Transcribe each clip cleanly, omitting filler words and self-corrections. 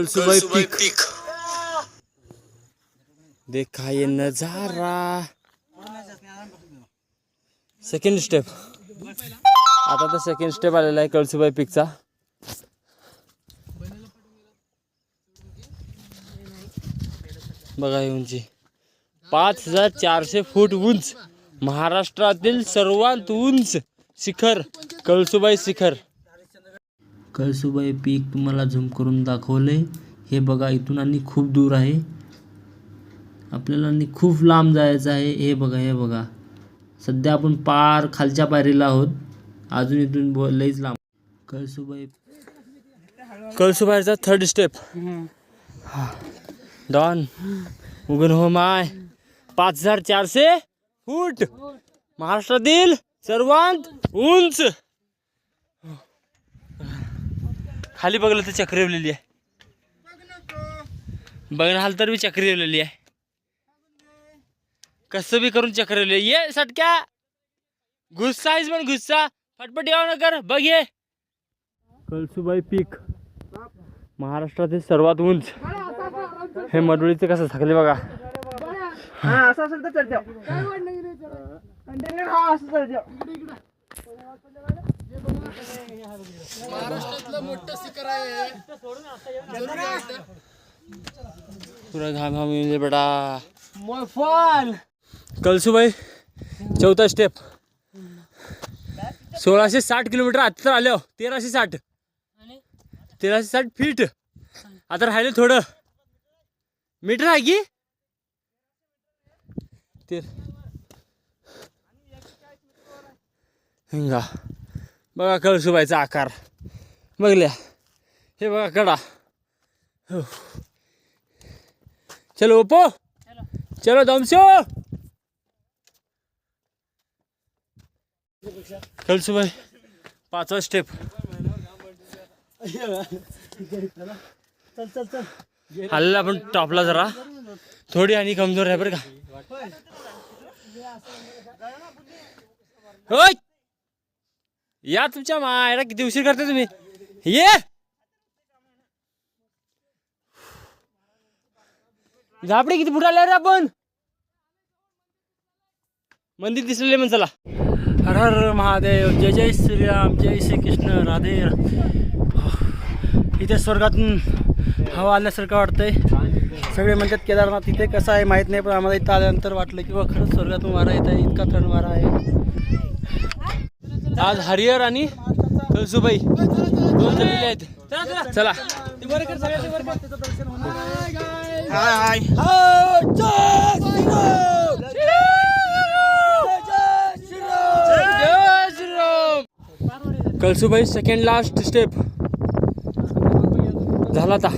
कलसुबाई पीक। देखा ये नजारा। सेकंड स्टेप, आता तर सेकंड स्टेप आलेला आहे कळसुबाई पीकचा। बघा ही उंची 5400 फूट उंच, महाराष्ट्रातील सर्वात उंच शिखर कळसुबाई शिखर। कळसुबाई पीक तुम्हाला झूम करून दाखवले। हे बघा इथून आणि खूप दूर आहे, आपल्याला आणि खूप लांब जायचं आहे। हे बघा सध्या आपण पार खालच्या पायरीला आहोत, अजून इथून लईच लांब। कळसुबाईचा थर्ड स्टेप, डॉन उगन हो माय 5400 फूट, महाराष्ट्रातील सर्वात उंच। खाली बघलं तर चक्री येवलेली आहे, बघणार तर बी चक्री येवलेली आहे, कसं बी करून चक्र येवले। ये सटक्या गुस्सा आहेस पण गुस्सा, फटफट यावं न कर। बघ ये कळसुबाई पीक, महाराष्ट्रातील सर्वात उंच। हे मडुळीचं कसं झाकले बघा। असं असेल तर चढ महाराष्ट्रातलं मोठं शिखर आहे। पुरा घाम घाम येऊन बेटा मोफाल। कळसुबाई चौथा स्टेप, 1660 किलोमीटर आता आले हो। 1360 फीट, आता राहिले थोडं मीटर आहे की हिंगा। बघा कळसुबाईचा आकार बघल्या, हे बघा कडा। चलो ओपो, चलो दमशो। कळसुबाई पाचवा स्टेप, हल्ला आपण टॉपला जरा थोडी आणि कमजोर आहे बरं का। होय या तुमच्या मायला किती उशीर करता तुम्ही। ये झापडे किती फुट आले रे आपण, मंदिर दिसलेले म्हण। चला हर हर महादेव, जय जय श्रीराम, जय श्री कृष्ण, राधे। इथे स्वर्गातून हवा आल्यासारखं वाटतंय। सगळे म्हणतात केदारनाथ इथे कसं आहे माहीत नाही, पण आम्हाला इथं आल्यानंतर वाटलं की खरंच स्वर्गातून वारा येत आहे, इतका थंड वारा आहे। आज हरिहर आणि कळसुबाई दोन झालेले आहेत। चला हाय कळसुबाई सेकंड लास्ट स्टेप झाला आता,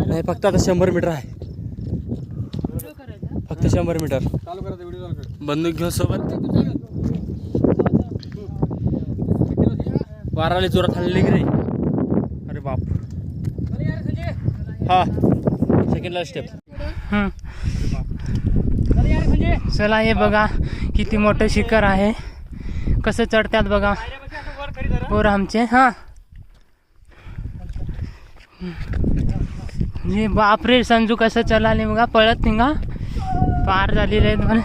नाही फक्त आता 100 मीटर आहे, फक्त 100 मीटर। बंदूक घेऊ सोबत, वाराले जोरात हल्ली की नाही। अरे बाप, हा सेकंड लास्ट स्टेप। चला हे बघा किती मोठं शिखर आहे, कसं चढतात बघा पोर आमचे। हा हे बापरे, संजू कसं चलाले बघा, पळत निघा पार झालेले आहेत म्हणे।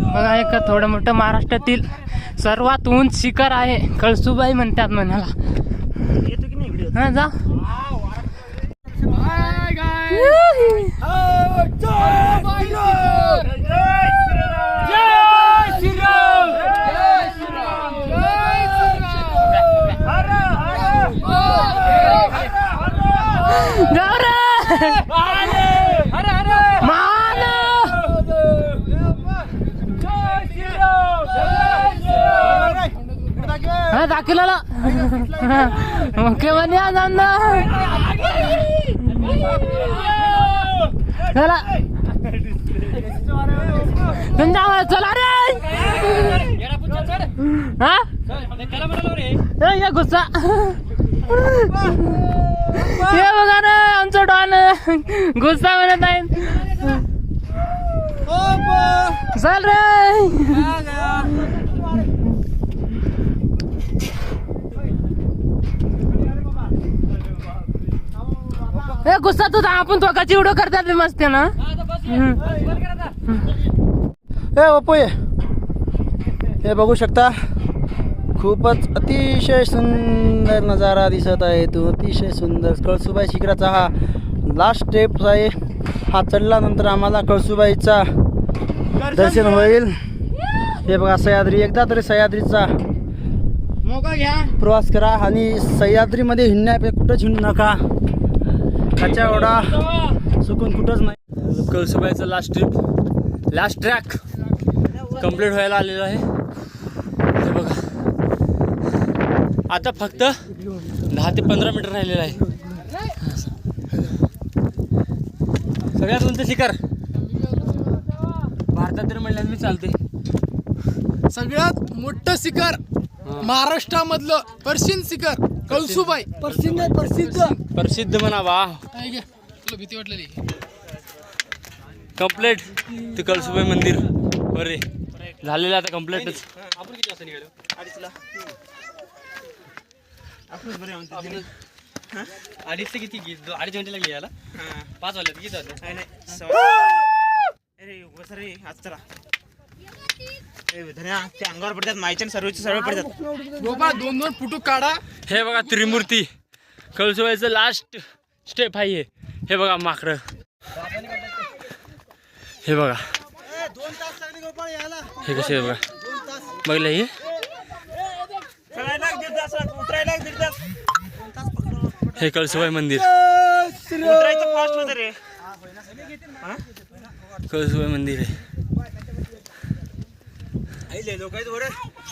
बघा एक थोडं मोठं महाराष्ट्रातील सर्वात उंच शिखर आहे, कळसुबाई म्हणतात म्हणाला। हा जा दाखवला मुख्यमंत्री चला चला रे। हा गुस्सा हे बघा ना आमचं डॉन गुस्सा म्हणत आहे। चल रे ए गुस्सा तुझा आपण तो का चिवडो करतात मस्त ना. हे बापू हे बघू शकता, खूपच अतिशय सुंदर नजारा दिसत आहे. तो अतिशय सुंदर कळसुबाई शिखराचा हा लास्ट स्टेप आहे. हा चढल्यानंतर आम्हाला कळसुबाईचा दर्शन होईल. हे बघा सह्याद्री, एकदा तरी सह्याद्रीचा प्रवास करा आणि सह्याद्रीमध्ये हिंडण्यापेक्षा कुठंच हिंडू नका. त्याच्या एवढा सुकून कुठंच नाही. कळसुबाईचा last trip, last track complete व्हायला आलेला आहे. हे बघा आता फक्त 10 ते 15 मीटर राहिलेलं आहे. सगळ्यात उंच शिखर भारतात तर म्हणल्यास मी चालते. सगळ्यात मोठं शिखर महाराष्ट्रामधलं पर्शियन शिखर कळसुबाई. प्रसिद्ध म्हणा वा. तुला भीती वाटलेली कम्प्लीट ते कळसुबाई मंदिर बरे झालेलं आता कम्प्लीटच. आपण किती वाजता निघालो? 2:30ला. अडीच ते किती 2:30 घंटे लागले याला. 5 वाजले किती वाजले? अरे आज चला अंगावर पडतात मायच्या सर्वचे सर्व पडतात. गोबा 2-2 फुटू काढा. हे बघा त्रिमूर्ती कळसुबाईचं लास्ट स्टेप आहे. हे बघा माकडं, हे बघा 2 तास लागले गोपाळ यायला. हे कसे बघा बघलं हे. उतरायला 1.5 तास. हे कळसुबाई मंदिर, उतरायचं फास्ट होतं रे. कळसुबाई मंदिर आहे.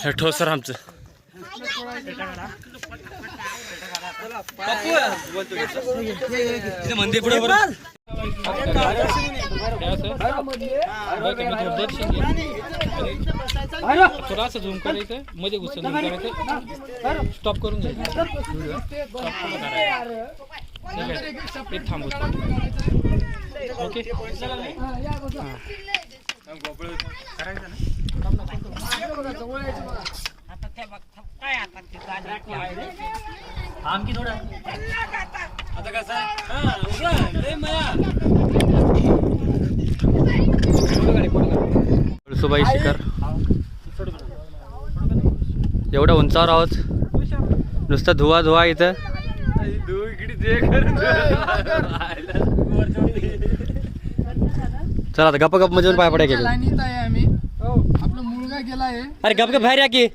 हे ठोसर आमचं मंदिर पुढे बरं. थोडासा झूम करायचं, मध्ये घुसून झूम करायचं, स्टॉप करून घ्यायचं. ते थांबवतो. ओके कळसुबाई शिखर एवढ्या उंचावर आहोत, नुसतं धुवा धुवा इथं. चला आता गप्प गप्प मध्ये पाय पडाय गेलो. लाईनीत आहे आम्ही. आपला मुलगा गेला आहे. अरे गप गप बाहेर या की.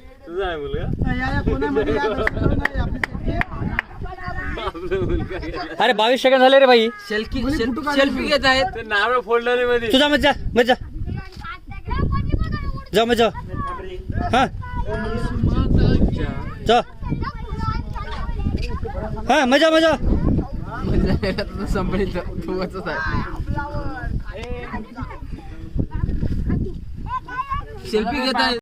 अरे 22 सेकंद झाले रे भाई. सेल्फी घेत आहेत. नाव फोडलं मध्ये तुझा मजा मजा जा मजा. हा जा. हा मजा मजा. सेल्फी घेत आहेत.